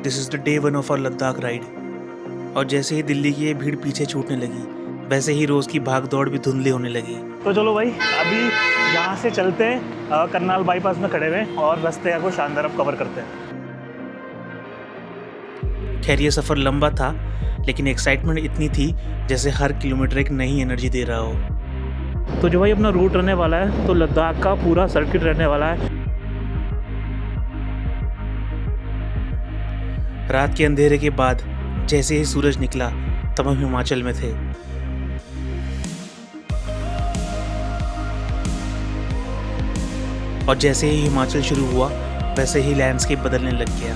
This is the day 1 of our Ladakh ride. और जैसे ही दिल्ली की ये भीड़ पीछे छूटने लगी, वैसे ही रोज़ की भाग दौड़ भी धुंधली होने लगी। तो चलो भाई, अभी यहाँ से चलते हैं, करनाल बाईपास में खड़े हुए और रास्ते को शानदार अब कवर करते हैं। खैर ये सफ़र लंबा था, लेकिन एक्साइटमेंट इतनी थी जैसे हर किलोमीटर एक नई एनर्जी दे रहा हो। तो जो भाई अपना रूट रहने वाला है, तो लद्दाख का पूरा सर्किट रहने वाला है। रात के अंधेरे के बाद जैसे ही सूरज निकला तब हम हिमाचल में थे। और जैसे ही हिमाचल शुरू हुआ वैसे ही लैंडस्केप बदलने लग गया।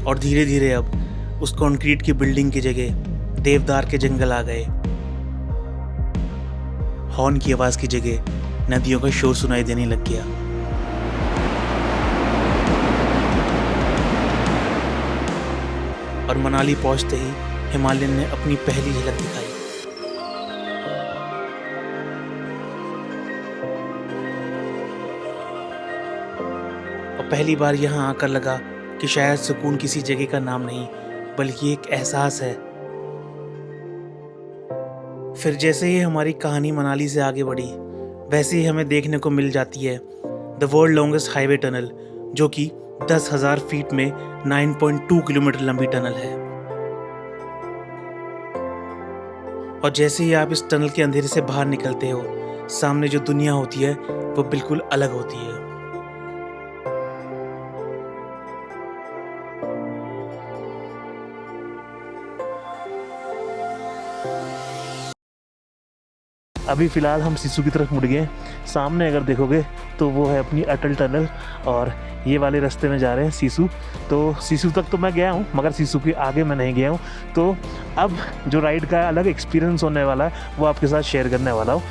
और धीरे धीरे अब उस कंक्रीट की बिल्डिंग की जगह देवदार के जंगल आ गए। हॉर्न की आवाज की जगह नदियों का शोर सुनाई देने लग गया। और मनाली पहुंचते ही हिमालयन ने अपनी पहली झलक दिखाई। और पहली बार यहाँ आकर लगा कि शायद सुकून किसी जगह का नाम नहीं, बल्कि एक एहसास है। फिर जैसे ही हमारी कहानी मनाली से आगे बढ़ी, वैसे ही हमें देखने को मिल जाती है the world longest highway tunnel, जो कि 10,000 फीट में 9.2 किलोमीटर लंबी टनल है। और जैसे ही आप इस टनल के अंधेरे से बाहर निकलते हो, सामने जो दुनिया होती है वो बिल्कुल अलग होती है। अभी फ़िलहाल हम सिसु की तरफ मुड़ गए। सामने अगर देखोगे तो वो है अपनी अटल टनल, और ये वाले रास्ते में जा रहे हैं सिसु। तो सिसु तक तो मैं गया हूँ, मगर सिसु के आगे मैं नहीं गया हूँ। तो अब जो राइड का अलग एक्सपीरियंस होने वाला है वो आपके साथ शेयर करने वाला हूँ।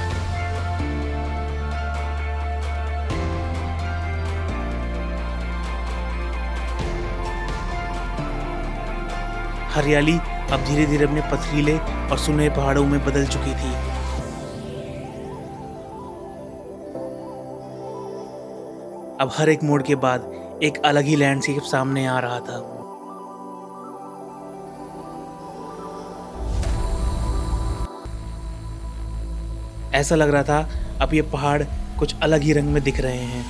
हरियाली अब धीरे धीरे अपने पथरीले और सुनहरे पहाड़ों में बदल चुकी थी। अब हर एक मोड़ के बाद एक अलग ही लैंडस्केप सामने आ रहा था। ऐसा लग रहा था अब ये पहाड़ कुछ अलग ही रंग में दिख रहे हैं।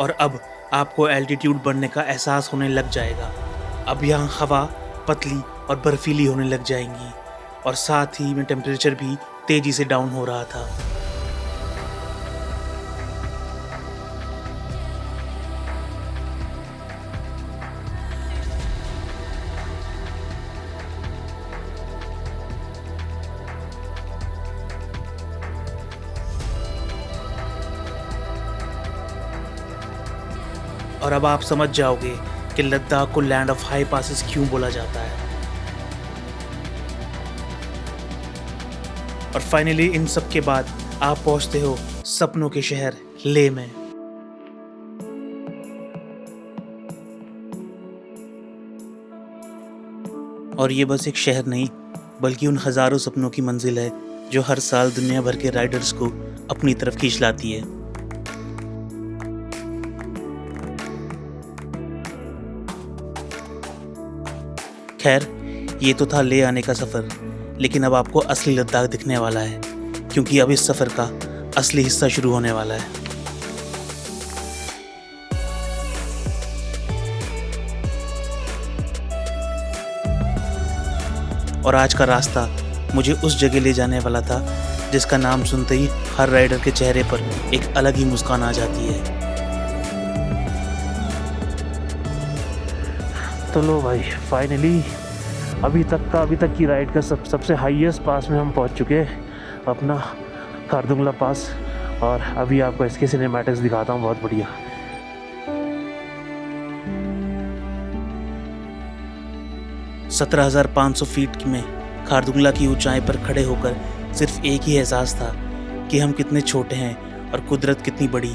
और अब आपको एल्टीट्यूड बढ़ने का एहसास होने लग जाएगा। अब यहाँ हवा पतली और बर्फीली होने लग जाएंगी, और साथ ही में टेम्परेचर भी तेजी से डाउन हो रहा था। और अब आप समझ जाओगे कि लद्दाख को लैंड ऑफ हाई पासेस क्यों बोला जाता है। और फाइनली इन सब के बाद आप पहुंचते हो सपनों के शहर लेह में। और ये बस एक शहर नहीं, बल्कि उन हजारों सपनों की मंजिल है जो हर साल दुनिया भर के राइडर्स को अपनी तरफ खींच लाती है। खैर ये तो था ले आने का सफ़र, लेकिन अब आपको असली लद्दाख दिखने वाला है, क्योंकि अब इस सफ़र का असली हिस्सा शुरू होने वाला है। और आज का रास्ता मुझे उस जगह ले जाने वाला था जिसका नाम सुनते ही हर राइडर के चेहरे पर एक अलग ही मुस्कान आ जाती है। तो लो भाई, फाइनली अभी तक की राइड का सबसे हाईएस्ट पास में हम पहुंच चुके हैं, अपना खारदुंगला पास। और अभी आपको इसके सिनेमैटिक्स दिखाता हूँ, बहुत बढ़िया। 17,500 फीट में खारदुंगला की ऊंचाई पर खड़े होकर सिर्फ एक ही एहसास था कि हम कितने छोटे हैं और कुदरत कितनी बड़ी।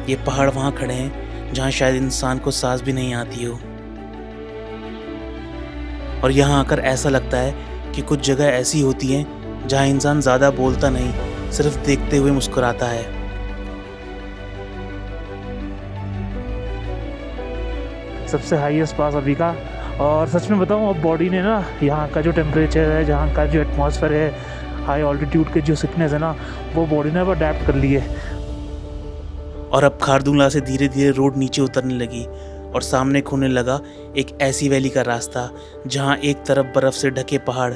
ये पहाड़ वहाँ खड़े हैं जहाँ शायद इंसान को सांस भी नहीं आती हो। और यहाँ आकर ऐसा लगता है कि कुछ जगह ऐसी होती हैं जहाँ इंसान ज़्यादा बोलता नहीं, सिर्फ देखते हुए मुस्कुराता है। सबसे हाईएस्ट पास अभी का। और सच में बताऊँ, अब बॉडी ने ना यहाँ का जो टेम्परेचर है, जहाँ का जो एटमॉस्फेयर है, हाई ऑल्टीट्यूड के जो सिकनेस है ना, वो बॉडी ने अब अडेप्ट कर ली है। और अब खारदुंगला से धीरे धीरे रोड नीचे उतरने लगी और सामने खुलने लगा एक ऐसी वैली का रास्ता जहाँ एक तरफ बर्फ से ढके पहाड़,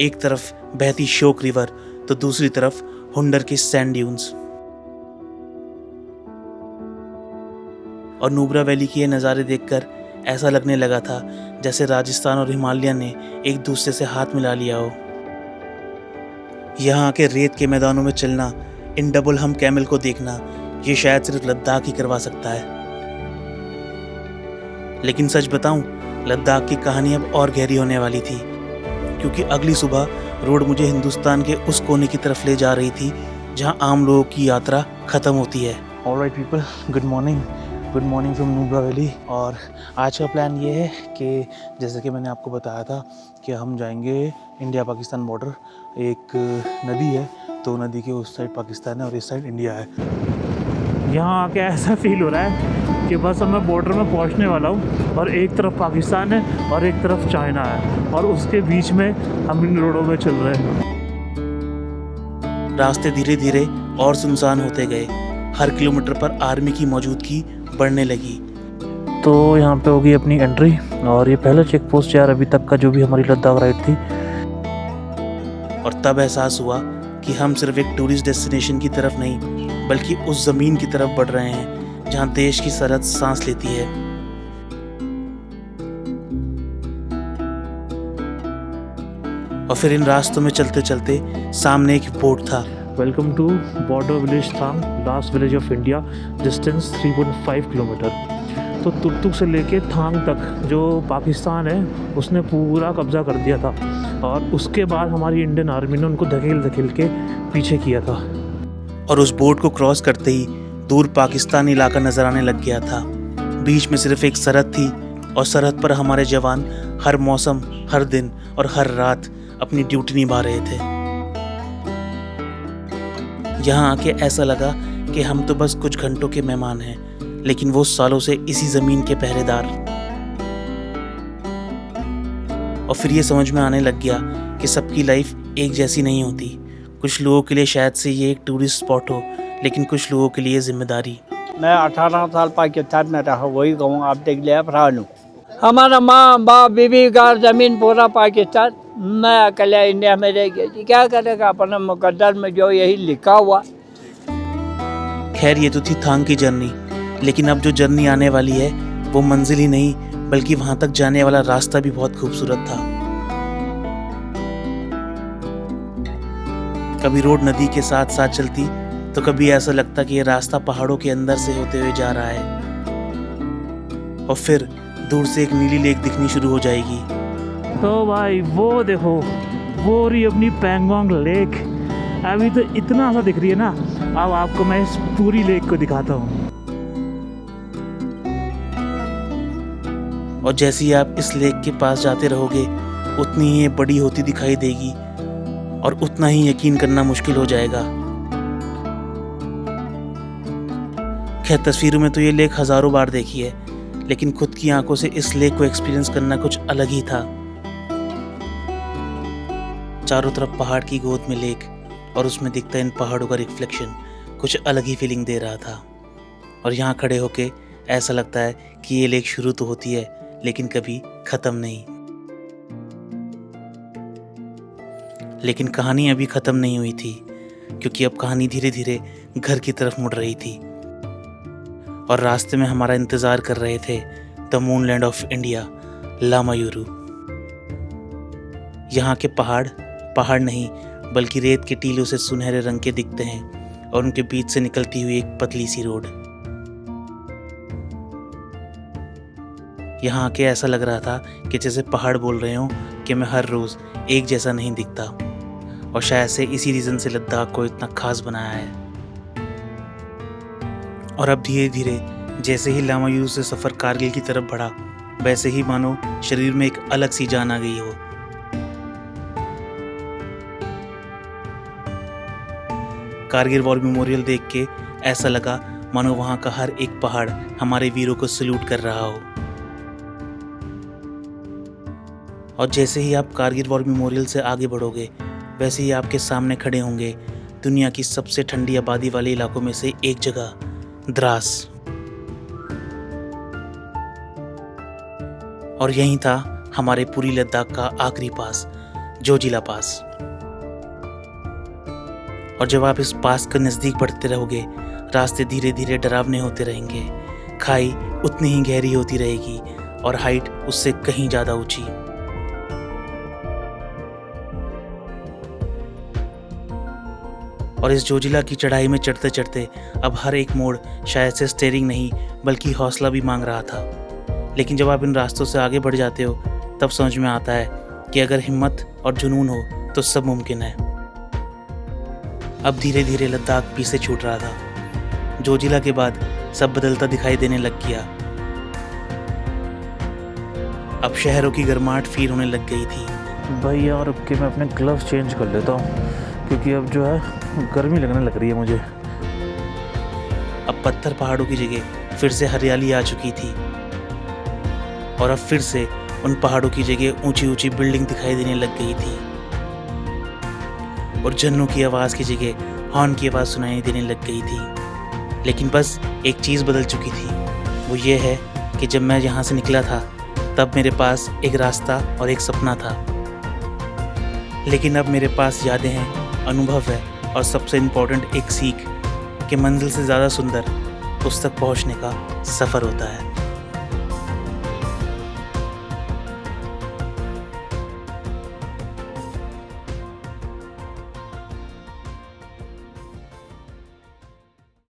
एक तरफ बहती शोक रिवर, तो दूसरी तरफ हुंडर के सैंड ड्यून्स। और नुब्रा वैली के ये नज़ारे देखकर ऐसा लगने लगा था जैसे राजस्थान और हिमालय ने एक दूसरे से हाथ मिला लिया हो। यहाँ के रेत के मैदानों में चलना, इन डबल हम कैमल को देखना, ये शायद सिर्फ लद्दाख ही करवा सकता है। लेकिन सच बताऊं, लद्दाख की कहानी अब और गहरी होने वाली थी, क्योंकि अगली सुबह रोड मुझे हिंदुस्तान के उस कोने की तरफ ले जा रही थी जहां आम लोगों की यात्रा खत्म होती है। Alright people, good morning from Nubra valley. और आज का प्लान ये है कि जैसे कि मैंने आपको बताया था कि हम जाएंगे इंडिया पाकिस्तान बॉर्डर। एक नदी है, तो नदी के उस साइड पाकिस्तान है और इस साइड इंडिया है। यहाँ आके ऐसा फील हो रहा है कि बस अब मैं बॉर्डर में पहुँचने वाला हूँ और एक तरफ पाकिस्तान है और एक तरफ चाइना है और उसके बीच में हम इन रोडों में चल रहे हैं। रास्ते धीरे धीरे और सुनसान होते गए। हर किलोमीटर पर आर्मी की मौजूदगी बढ़ने लगी। तो यहाँ पे होगी अपनी एंट्री और ये पहला चेक पोस्ट यार अभी तक का जो भी हमारी लद्दाख राइड थी। और तब एहसास हुआ कि हम सिर्फ एक टूरिस्ट डेस्टिनेशन की तरफ नहीं, बल्कि उस ज़मीन की तरफ बढ़ रहे हैं जहाँ देश की सरहद सांस लेती है। और फिर इन रास्तों में चलते चलते सामने एक बोर्ड था। Welcome to border village Thang, last village of India, distance 3.5 kilometre. तो तुर्तुक से लेके थांग तक जो पाकिस्तान है उसने पूरा कब्जा कर दिया था और उसके बाद हमारी इंडियन आर्मी ने उनको धकेल के पीछे किया था। और उस बोर्ड को क्रॉस करते ही दूर पाकिस्तानी इलाका नजर आने लग गया था। बीच में सिर्फ एक सरहद थी और सरहद पर हमारे जवान हर मौसम, हर दिन और हर रात अपनी ड्यूटी निभा रहे थे। यहाँ आके ऐसा लगा कि हम तो बस कुछ घंटों के मेहमान हैं, लेकिन वो सालों से इसी ज़मीन के पहरेदार। और फिर ये समझ में आने लग गया कि सबकी लाइफ एक जैसी नहीं होती। कुछ लोगों के लिए शायद से ये एक टूरिस्ट स्पॉट हो, लेकिन कुछ लोगों के लिए जिम्मेदारी। मैं 18 साल पाकिस्तान में रहा, वही कहूँ आप देख लिया प्राणू। हमारा माँ बाप बीबी घर जमीन पूरा पाकिस्तान, मैं अकेले इंडिया में रह गया। क्या करेगा, अपने मुकद्दर में जो यही लिखा हुआ। खैर ये तो थी थांग की जर्नी, लेकिन अब जो जर्नी आने वाली है वो मंजिल ही नहीं, बल्कि वहां तक जाने वाला रास्ता भी बहुत खूबसूरत था। कभी रोड नदी के साथ साथ चलती, तो कभी ऐसा लगता कि ये रास्ता पहाड़ों के अंदर से होते हुए जा रहा है। और फिर दूर से एक नीली लेक दिखनी शुरू हो जाएगी। तो भाई वो देखो, वो रही अपनी पैंगोंग लेक। अभी तो इतना सा दिख रही है ना, अब आपको मैं इस पूरी लेक को दिखाता हूँ। और जैसे ही आप इस लेक के पास जाते रहोगे, उतनी ही ये बड़ी होती दिखाई देगी और उतना ही यकीन करना मुश्किल हो जाएगा। खैर तस्वीरों में तो ये लेक हजारों बार देखी है, लेकिन खुद की आंखों से इस लेक को एक्सपीरियंस करना कुछ अलग ही था। चारों तरफ पहाड़ की गोद में लेक और उसमें दिखता इन पहाड़ों का रिफ्लेक्शन कुछ अलग ही फीलिंग दे रहा था। और यहाँ खड़े होके ऐसा लगता है कि ये लेक शुरू तो होती है, लेकिन कभी खत्म नहीं। लेकिन कहानी अभी खत्म नहीं हुई थी, क्योंकि अब कहानी धीरे धीरे घर की तरफ मुड़ रही थी। और रास्ते में हमारा इंतजार कर रहे थे the moon land of India, Lamayuru. यहाँ के पहाड़ पहाड़ नहीं, बल्कि रेत के टीलों से सुनहरे रंग के दिखते हैं और उनके बीच से निकलती हुई एक पतली सी रोड। यहाँ आके ऐसा लग रहा था कि जैसे पहाड़ बोल रहे हों कि मैं हर रोज़ एक जैसा नहीं दिखता, और शायद से इसी रीज़न से लद्दाख को इतना खास बनाया है। और अब धीरे धीरे जैसे ही लामा यूसुफ से सफ़र कारगिल की तरफ बढ़ा, वैसे ही मानो शरीर में एक अलग सी जान आ गई हो। कारगिल वॉर मेमोरियल देख के ऐसा लगा मानो वहाँ का हर एक पहाड़ हमारे वीरों को सल्यूट कर रहा हो। और जैसे ही आप कारगिल वॉर मेमोरियल से आगे बढ़ोगे, वैसे ही आपके सामने खड़े होंगे दुनिया की सबसे ठंडी आबादी वाले इलाकों में से एक जगह, द्रास। और यहीं था हमारे पूरी लद्दाख का आखिरी पास, जोजिला पास। और जब आप इस पास के नज़दीक बढ़ते रहोगे, रास्ते धीरे धीरे डरावने होते रहेंगे, खाई उतनी ही गहरी होती रहेगी और हाइट उससे कहीं ज़्यादा ऊंची। और इस जोजिला की चढ़ाई में चढ़ते चढ़ते अब हर एक मोड़ शायद से स्टीयरिंग नहीं बल्कि हौसला भी मांग रहा था। लेकिन जब आप इन रास्तों से आगे बढ़ जाते हो, तब समझ में आता है कि अगर हिम्मत और जुनून हो तो सब मुमकिन है। अब धीरे धीरे लद्दाख पीछे छूट रहा था। जोजिला के बाद सब बदलता दिखाई देने लग गया। अब शहरों की गर्माहट फील होने लग गई थी। भाई यार, रुक के मैं अपने ग्लव्स चेंज कर लेता हूँ, क्योंकि अब जो है गर्मी लगने लग रही है मुझे। अब पत्थर पहाड़ों की जगह फिर से हरियाली आ चुकी थी, और अब फिर से उन पहाड़ों की जगह ऊंची ऊंची बिल्डिंग दिखाई देने लग गई थी, और झरनों की आवाज़ की जगह हॉर्न की आवाज़ सुनाई देने लग गई थी। लेकिन बस एक चीज़ बदल चुकी थी, वो ये है कि जब मैं यहाँ से निकला था तब मेरे पास एक रास्ता और एक सपना था। लेकिन अब मेरे पास यादें हैं, अनुभव है, और सबसे इम्पोर्टेंट एक सीख कि मंजिल से ज़्यादा सुंदर उस तक पहुँचने का सफ़र होता है।